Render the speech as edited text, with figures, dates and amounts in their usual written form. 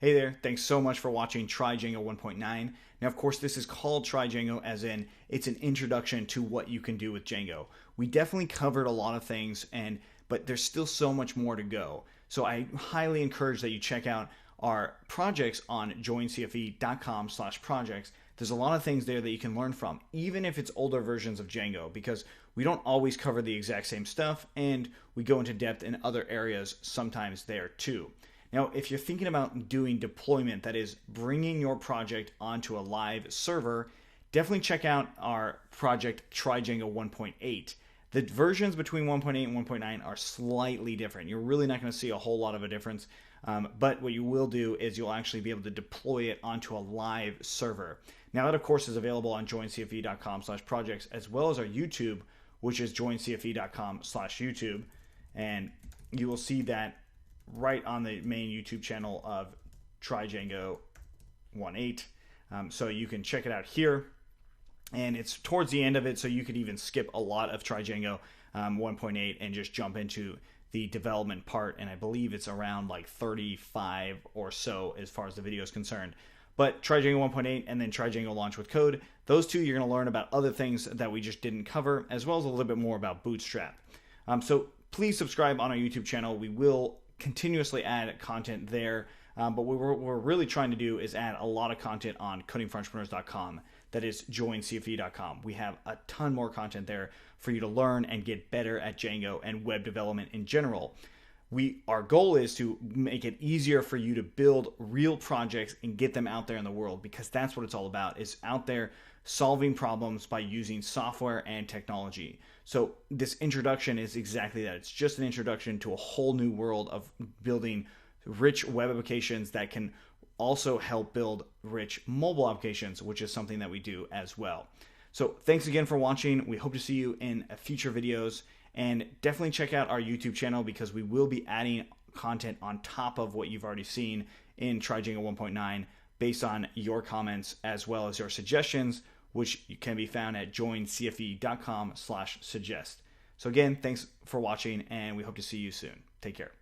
Hey there, thanks so much for watching Try Django 1.9. Now, of course, this is called Try Django as in it's an introduction to what you can do with Django. We definitely covered a lot of things, but there's still so much more to go. So I highly encourage that you check out our projects on joincfe.com/projects. There's a lot of things there that you can learn from, even if it's older versions of Django, because we don't always cover the exact same stuff, and we go into depth in other areas sometimes there too. Now, if you're thinking about doing deployment, that is bringing your project onto a live server, definitely check out our project Try Django 1.8. The versions between 1.8 and 1.9 are slightly different. You're really not going to see a whole lot of a difference, but what you will do is you'll actually be able to deploy it onto a live server. Now, that of course is available on joincfe.com/projects, as well as our YouTube, which is joincfe.com/YouTube, and you will see that right on the main YouTube channel of Try Django 1.8. So you can check it out here. And it's towards the end of it, so you could even skip a lot of Try Django 1.8 and just jump into the development part. And I believe it's around like 35 or so as far as the video is concerned. But Try Django 1.8 and then Try Django Launch with Code, those two you're going to learn about other things that we just didn't cover, as well as a little bit more about Bootstrap. So please subscribe on our YouTube channel. We will continuously add content there, but what we're really trying to do is add a lot of content on codingforentrepreneurs.com. That is joincfe.com. We have a ton more content there for you to learn and get better at Django and web development in general. Our goal is to make it easier for you to build real projects and get them out there in the world, because that's what it's all about, is out there solving problems by using software and technology. So this introduction is exactly that. It's just an introduction to a whole new world of building rich web applications that can also help build rich mobile applications, which is something that we do as well. So thanks again for watching. We hope to see you in future videos, and definitely check out our YouTube channel, because we will be adding content on top of what you've already seen in Try Django 1.9 based on your comments as well as your suggestions, which can be found at joincfe.com/suggest. So again, thanks for watching, and we hope to see you soon. Take care.